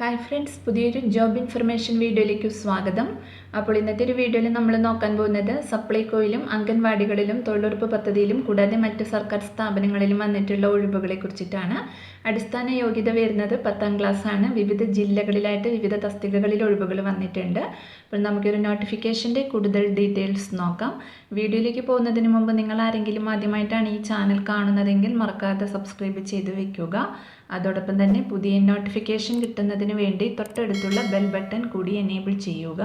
Hi friends, പുതിയൊരു job information വീഡിയോയിലേക്ക് സ്വാഗതം. അപ്പോൾ ഇന്നത്തെ ഒരു വീഡിയോയിൽ നമ്മൾ നോക്കാൻ പോകുന്നത് സപ്ലൈകോയിലും അംഗൻവാടികളിലും തൊഴിലുറപ്പ് പദ്ധതിയിലും കൂടാതെ മറ്റ് സർക്കാർ സ്ഥാപനങ്ങളിലും വന്നിട്ടുള്ള ഒഴിവുകളെ കുറിച്ചിട്ടാണ്. അടിസ്ഥാന യോഗ്യത വരുന്നത് 10ാം ക്ലാസ് ആണ്. വിവിധ ജില്ലകളിലായിട്ട് വിവിധ തസ്തികകളിൽ ഒഴിവുകൾ വന്നിട്ടുണ്ട്. അപ്പോൾ നമുക്കൊരു നോട്ടിഫിക്കേഷൻ്റെ കൂടുതൽ ഡീറ്റെയിൽസ് നോക്കാം. വീഡിയോയിലേക്ക് പോകുന്നതിന് മുമ്പ് നിങ്ങൾ ആരെങ്കിലും ആദ്യമായിട്ടാണ് ഈ ചാനൽ കാണുന്നതെങ്കിൽ മറക്കാതെ സബ്സ്ക്രൈബ് ചെയ്ത് വെക്കുക. അതോടൊപ്പം തന്നെ പുതിയ നോട്ടിഫിക്കേഷൻ കിട്ടുന്നതിന് വേണ്ടി തൊട്ടടുത്തുള്ള ബെൽ ബട്ടൺ കൂടി എനേബിൾ ചെയ്യുക.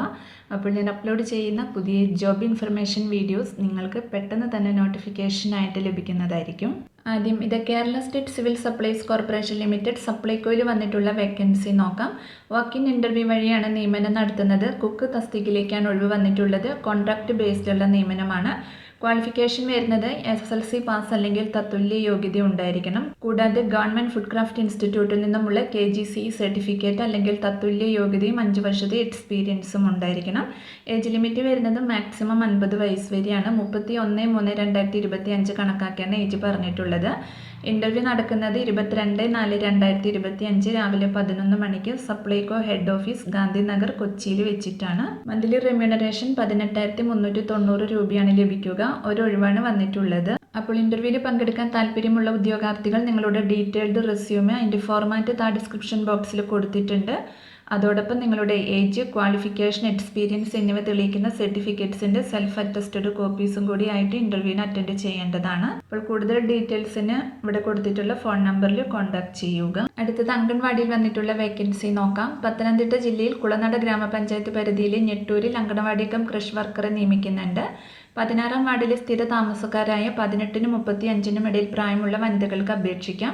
അപ്പോൾ ഞാൻ അപ്ലോഡ് ചെയ്യുന്ന പുതിയ ജോബ് ഇൻഫർമേഷൻ വീഡിയോസ് നിങ്ങൾക്ക് പെട്ടെന്ന് തന്നെ നോട്ടിഫിക്കേഷനായിട്ട് ലഭിക്കുന്നതായിരിക്കും. ആദ്യം ഇത് Kerala state civil supplies corporation limited സപ്ലൈകോയിൽ വന്നിട്ടുള്ള വേക്കൻസി നോക്കാം. വാക്ക് ഇൻ ഇൻ്റർവ്യൂ വഴിയാണ് നിയമനം നടത്തുന്നത്. കുക്ക് തസ്തികയിലേക്കാണ് ഒഴിവ് വന്നിട്ടുള്ളത്. കോൺട്രാക്ട് ബേസ്ഡുള്ള നിയമനമാണ്. ക്വാളിഫിക്കേഷൻ വരുന്നത് SSLC പാസ് അല്ലെങ്കിൽ തത്തുല്യ യോഗ്യത ഉണ്ടായിരിക്കണം. കൂടാതെ ഗവൺമെൻറ് ഫുഡ് ക്രാഫ്റ്റ് ഇൻസ്റ്റിറ്റ്യൂട്ടിൽ നിന്നുമുള്ള KGCE സർട്ടിഫിക്കറ്റ് അല്ലെങ്കിൽ തത്തുല്യ യോഗ്യതയും 5 വർഷത്തെ എക്സ്പീരിയൻസും ഉണ്ടായിരിക്കണം. ഏജ് ലിമിറ്റ് വരുന്നത് മാക്സിമം 50 വയസ്സ് വരെയാണ്. 31/3/2025 കണക്കാക്കിയാണ് ഏജ് പറഞ്ഞിട്ടുള്ളത്. ഇൻ്റർവ്യൂ നടക്കുന്നത് 22/4/2025 രാവിലെ 11 മണിക്ക് സപ്ലൈകോ ഹെഡ് ഓഫീസ് ഗാന്ധിനഗർ കൊച്ചിയിൽ വെച്ചിട്ടാണ്. മന്ത്ലി റെമ്യൂണറേഷൻ 18,390 രൂപയാണ് ലഭിക്കുക. ഒരു ഒഴിവാണ് വന്നിട്ടുള്ളത്. അപ്പോൾ ഇൻ്റർവ്യൂവിൽ പങ്കെടുക്കാൻ താല്പര്യമുള്ള ഉദ്യോഗാർത്ഥികൾ നിങ്ങളുടെ ഡീറ്റെയിൽഡ് റെസ്യൂമെ അതിൻ്റെ ഫോർമാറ്റ് ഡിസ്ക്രിപ്ഷൻ ബോക്സിൽ കൊടുത്തിട്ടുണ്ട്. അതോടൊപ്പം നിങ്ങളുടെ ഏജ്, ക്വാളിഫിക്കേഷൻ, എക്സ്പീരിയൻസ് എന്നിവ തെളിയിക്കുന്ന സർട്ടിഫിക്കറ്റ്സിൻ്റെ സെൽഫ് അറ്റസ്റ്റഡ് കോപ്പീസും കൂടി ആയിട്ട് ഇൻ്റർവ്യൂവിന് അറ്റൻഡ് ചെയ്യേണ്ടതാണ്. അപ്പോൾ കൂടുതൽ ഡീറ്റെയിൽസിന് ഇവിടെ കൊടുത്തിട്ടുള്ള ഫോൺ നമ്പറിൽ കോൺടാക്ട് ചെയ്യുക. അടുത്തത് അംഗൻവാടിയിൽ വന്നിട്ടുള്ള വേക്കൻസി നോക്കാം. പത്തനംതിട്ട ജില്ലയിൽ കുളനട ഗ്രാമപഞ്ചായത്ത് പരിധിയിലെ ഞെട്ടൂരിൽ അംഗൻവാടി കം കൃഷി വർക്കറെ നിയമിക്കുന്നുണ്ട്. 16ാം വാർഡിലെ സ്ഥിര താമസക്കാരായ 18-നും 35-നും ഇടയിൽ പ്രായമുള്ള വനിതകൾക്ക് അപേക്ഷിക്കാം.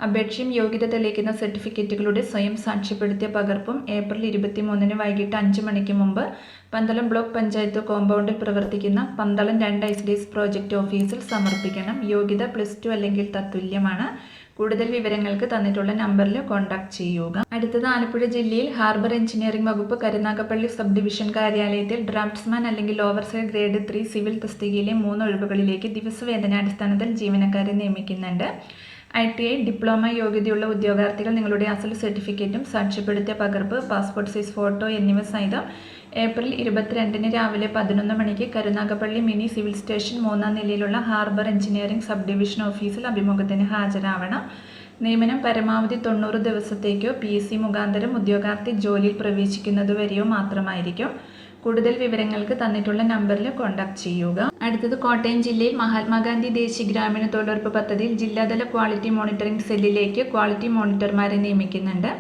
അപേക്ഷയും യോഗ്യത തെളിയിക്കുന്ന സർട്ടിഫിക്കറ്റുകളുടെ സ്വയം സാക്ഷ്യപ്പെടുത്തിയ പകർപ്പും ഏപ്രിൽ 23-ന് വൈകിട്ട് 5 മണിക്ക് മുമ്പ് പന്തളം ബ്ലോക്ക് പഞ്ചായത്ത് കോമ്പൗണ്ടിൽ പ്രവർത്തിക്കുന്ന പന്തളം 2 ICDS പ്രോജക്റ്റ് ഓഫീസിൽ സമർപ്പിക്കണം. യോഗ്യത +2 അല്ലെങ്കിൽ തത്തുല്യമാണ്. കൂടുതൽ വിവരങ്ങൾക്ക് തന്നിട്ടുള്ള നമ്പറിൽ കോൺടാക്ട് ചെയ്യുക. അടുത്തത് ആലപ്പുഴ ജില്ലയിൽ ഹാർബർ എഞ്ചിനീയറിംഗ് വകുപ്പ് കരുനാഗപ്പള്ളി സബ് ഡിവിഷൻ കാര്യാലയത്തിൽ ഡ്രാഫ്റ്റ്സ്മാൻ അല്ലെങ്കിൽ ഓവർസീർ ഗ്രേഡ് 3 സിവിൽ തസ്തികയിലെ 3 ഒഴിവുകളിലേക്ക് ദിവസവേതനാടിസ്ഥാനത്തിൽ ജീവനക്കാരെ നിയമിക്കുന്നുണ്ട്. ITI ഡിപ്ലോമ യോഗ്യതയുള്ള ഉദ്യോഗാർത്ഥികൾ നിങ്ങളുടെ അസൽ സർട്ടിഫിക്കറ്റും സാക്ഷ്യപ്പെടുത്തിയ പകർപ്പ്, പാസ്പോർട്ട് സൈസ് ഫോട്ടോ എന്നിവ സഹിതം ഏപ്രിൽ 22-ന് രാവിലെ 11 മണിക്ക് കരുനാഗപ്പള്ളി മിനി സിവിൽ സ്റ്റേഷൻ 3ാം നിലയിലുള്ള ഹാർബർ എഞ്ചിനീയറിംഗ് സബ് ഡിവിഷൻ ഓഫീസിൽ അഭിമുഖത്തിന് ഹാജരാവണം. നിയമനം പരമാവധി 90 ദിവസത്തേക്കോ PSC മുഖാന്തരം ഉദ്യോഗാർത്ഥി ജോലിയിൽ പ്രവേശിക്കുന്നതുവരെയോ മാത്രമായിരിക്കും. കൂടുതൽ വിവരങ്ങൾക്ക് തന്നിട്ടുള്ള നമ്പറിൽ കോൺടാക്ട് ചെയ്യുക. അടുത്തത് കോട്ടയം ജില്ലയിൽ മഹാത്മാഗാന്ധി ദേശീയ ഗ്രാമീണ തൊഴിലുറപ്പ് പദ്ധതിയിൽ ജില്ലാതല ക്വാളിറ്റി മോണിറ്ററിംഗ് സെല്ലിലേക്ക് ക്വാളിറ്റി മോണിറ്റർമാരെ നിയമിക്കുന്നുണ്ട്.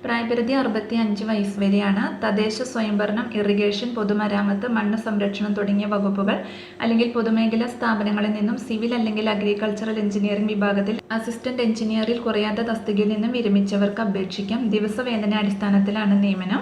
പ്രായപരിധി 65 വയസ്സ് വരെയാണ്. തദ്ദേശ സ്വയംഭരണം, ഇറിഗേഷൻ, പൊതുമരാമത്ത്, മണ്ണ് സംരക്ഷണം തുടങ്ങിയ വകുപ്പുകൾ അല്ലെങ്കിൽ പൊതുമേഖലാ സ്ഥാപനങ്ങളിൽ നിന്നും സിവിൽ അല്ലെങ്കിൽ അഗ്രികൾച്ചറൽ എഞ്ചിനീയറിംഗ് വിഭാഗത്തിൽ അസിസ്റ്റന്റ് എഞ്ചിനീയറിൽ കുറയാത്ത തസ്തികയിൽ നിന്നും വിരമിച്ചവർക്ക് അപേക്ഷിക്കാം. ദിവസവേതനാടിസ്ഥാനത്തിലാണ് നിയമനം.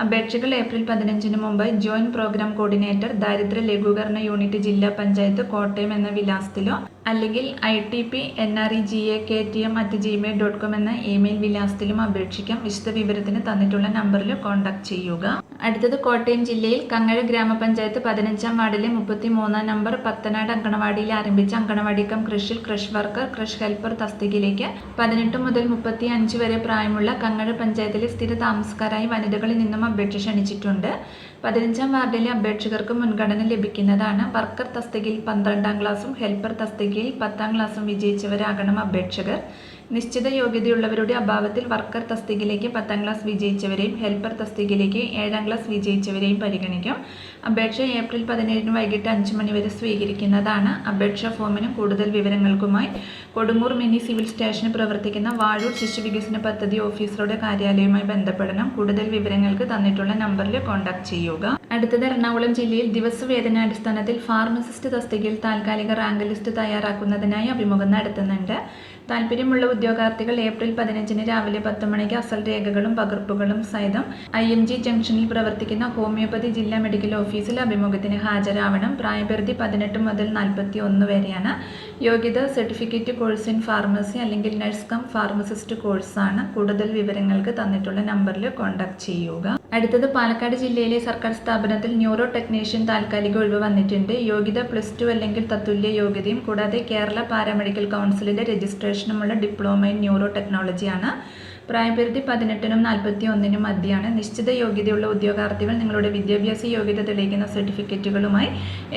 അപേക്ഷകൾ ഏപ്രിൽ 15-ന് മുമ്പ് ജോയിന്റ് പ്രോഗ്രാം കോർഡിനേറ്റർ, ദാരിദ്ര്യ ലഘൂകരണ യൂണിറ്റ്, ജില്ലാ പഞ്ചായത്ത്, കോട്ടയം എന്ന വിലാസത്തിലോ അല്ലെങ്കിൽ ITP-NREGA-KTM@gmail.com എന്ന ഇമെയിൽ വിലാസത്തിലും അപേക്ഷിക്കാം. വിശദവിവരത്തിന് തന്നിട്ടുള്ള നമ്പറിൽ കോൺടാക്ട് ചെയ്യുക. അടുത്തത് കോട്ടയം ജില്ലയിൽ കങ്ങഴ ഗ്രാമപഞ്ചായത്ത് 15ാം വാർഡിലെ 33ാം നമ്പർ പത്തനാട് അങ്കണവാടിയിൽ ആരംഭിച്ച അങ്കണവാടി കം കൃഷി വർക്കർ, കൃഷി ഹെൽപ്പർ തസ്തികയിലേക്ക് 18 മുതൽ 35 വരെ പ്രായമുള്ള കങ്ങഴ പഞ്ചായത്തിലെ സ്ഥിര താമസക്കാരായ വനിതകളിൽ നിന്നും അപേക്ഷ ക്ഷണിച്ചിട്ടുണ്ട്. 15ാം വാർഡിലെ അപേക്ഷകർക്ക് മുൻഗണന ലഭിക്കുന്നതാണ്. വർക്കർ തസ്തികയിൽ 12ാം ക്ലാസും ഹെൽപ്പർ തസ്തികയിൽ 10ാം ക്ലാസും വിജയിച്ചവരാകണം അപേക്ഷകർ. നിശ്ചിത യോഗ്യതയുള്ളവരുടെ അഭാവത്തിൽ വർക്കർ തസ്തികയിലേക്ക് 10ാം ക്ലാസ് വിജയിച്ചവരെയും ഹെൽപ്പർ തസ്തികയിലേക്ക് 7ാം ക്ലാസ് വിജയിച്ചവരെയും പരിഗണിക്കും. അപേക്ഷ ഏപ്രിൽ 17-ന് വൈകിട്ട് 5 മണി വരെ സ്വീകരിക്കുന്നതാണ്. അപേക്ഷാ ഫോമിനും കൂടുതൽ വിവരങ്ങൾക്കുമായി കൊടുങ്ങൂർ മിനി സിവിൽ സ്റ്റേഷന് പ്രവർത്തിക്കുന്ന വാഴൂർ ശിശുവികസന പദ്ധതി ഓഫീസറുടെ കാര്യാലയവുമായി ബന്ധപ്പെടണം. കൂടുതൽ വിവരങ്ങൾക്ക് തന്നിട്ടുള്ള നമ്പറിൽ കോൺടാക്ട് ചെയ്യുക. അടുത്തത് എറണാകുളം ജില്ലയിൽ ദിവസവേതനാടിസ്ഥാനത്തിൽ ഫാർമസിസ്റ്റ് തസ്തികയിൽ താൽക്കാലിക റാങ്ക് ലിസ്റ്റ് തയ്യാറാക്കുന്നതിനായി അഭിമുഖം നടത്തുന്നുണ്ട്. താല്പര്യമുള്ള ഉദ്യോഗാർത്ഥികൾ ഏപ്രിൽ 15-ന് രാവിലെ 10 മണിക്ക് അസൽ രേഖകളും പകർപ്പുകളും സഹിതം IMG ജംഗ്ഷനിൽ പ്രവർത്തിക്കുന്ന ഹോമിയോപ്പതി ജില്ലാ മെഡിക്കൽ ഓഫീസിൽ അഭിമുഖത്തിന് ഹാജരാവണം. പ്രായപരിധി 18 മുതൽ 41 വരെയാണ്. യോഗ്യത സർട്ടിഫിക്കറ്റ് കോഴ്സ് ഇൻ ഫാർമസി അല്ലെങ്കിൽ നഴ്സ് കം ഫാർമസിസ്റ്റ് കോഴ്സാണ്. കൂടുതൽ വിവരങ്ങൾക്ക് തന്നിട്ടുള്ള നമ്പറിൽ കോൺടാക്ട് ചെയ്യുക. അടുത്തത് പാലക്കാട് ജില്ലയിലെ സർക്കാർ സ്ഥാപനത്തിൽ ന്യൂറോ ടെക്നീഷ്യൻ താൽക്കാലിക ഒഴിവ് വന്നിട്ടുണ്ട്. യോഗ്യത +2 അല്ലെങ്കിൽ തത്തുല്യ യോഗ്യതയും കൂടാതെ കേരള പാരാമെഡിക്കൽ കൗൺസിലിൻ്റെ രജിസ്ട്രേഷനുമുള്ള ഡിപ്ലോമ ഇൻ ന്യൂറോ ടെക്നോളജിയാണ്. പ്രായപരിധി 18നും 41നും മധ്യയാണ്. നിശ്ചിത യോഗ്യതയുള്ള ഉദ്യോഗാർത്ഥികൾ നിങ്ങളുടെ വിദ്യാഭ്യാസ യോഗ്യത തെളിയിക്കുന്ന സർട്ടിഫിക്കറ്റുകളുമായി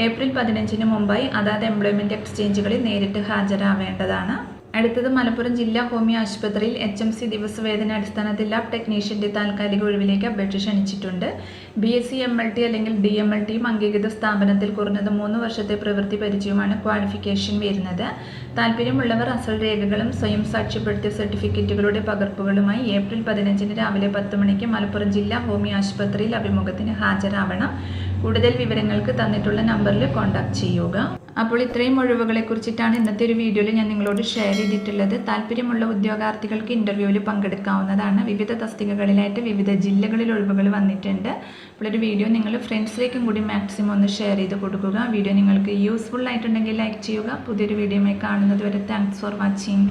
ഏപ്രിൽ 15ന് മുമ്പായി അതാത് എംപ്ലോയ്മെൻറ്റ് എക്സ്ചേഞ്ചുകളിൽ നേരിട്ട് ഹാജരാവേണ്ടതാണ്. അടുത്തത് മലപ്പുറം ജില്ലാ ഹോമിയോ ആശുപത്രിയിൽ HMC ദിവസവേതന അടിസ്ഥാനത്തിൽ ലാബ് ടെക്നീഷ്യൻ്റെ താൽക്കാലിക ഒഴിവിലേക്ക് അപേക്ഷ ക്ഷണിച്ചിട്ടുണ്ട്. BSc MLT അല്ലെങ്കിൽ DMLTയും അംഗീകൃത സ്ഥാപനത്തിൽ കുറഞ്ഞത് 3 വർഷത്തെ പ്രവൃത്തി പരിചയവുമാണ് ക്വാളിഫിക്കേഷൻ വരുന്നത്. താല്പര്യമുള്ളവർ അസൽ രേഖകളും സ്വയം സാക്ഷ്യപ്പെടുത്തിയ സർട്ടിഫിക്കറ്റുകളുടെ പകർപ്പുകളുമായി ഏപ്രിൽ 15ന് രാവിലെ 10 മണിക്ക് മലപ്പുറം ജില്ലാ ഹോമിയോ ആശുപത്രിയിൽ അഭിമുഖത്തിന് ഹാജരാവണം. കൂടുതൽ വിവരങ്ങൾക്ക് തന്നിട്ടുള്ള നമ്പറിൽ കോൺടാക്ട് ചെയ്യുക. അപ്പോൾ ഇത്രയും ഒഴിവുകളെ കുറിച്ചിട്ടാണ് ഇന്നത്തെ ഒരു വീഡിയോയിൽ ഞാൻ നിങ്ങളോട് ഷെയർ ചെയ്തിട്ടുള്ളത്. താല്പര്യമുള്ള ഉദ്യോഗാർത്ഥികൾക്ക് ഇൻ്റർവ്യൂവിൽ പങ്കെടുക്കാവുന്നതാണ്. വിവിധ തസ്തികകളിലായിട്ട് വിവിധ ജില്ലകളിൽ ഒഴിവുകൾ വന്നിട്ടുണ്ട്. അപ്പോൾ ഒരു വീഡിയോ നിങ്ങൾ ഫ്രണ്ട്സിലേക്കും കൂടി മാക്സിമം ഒന്ന് ഷെയർ ചെയ്ത് കൊടുക്കുക. വീഡിയോ നിങ്ങൾക്ക് യൂസ്ഫുൾ ആയിട്ടുണ്ടെങ്കിൽ ലൈക്ക് ചെയ്യുക. പുതിയൊരു വീഡിയോയുമായി കാണുന്നത് വരെ താങ്ക്സ് ഫോർ വാച്ചിങ്.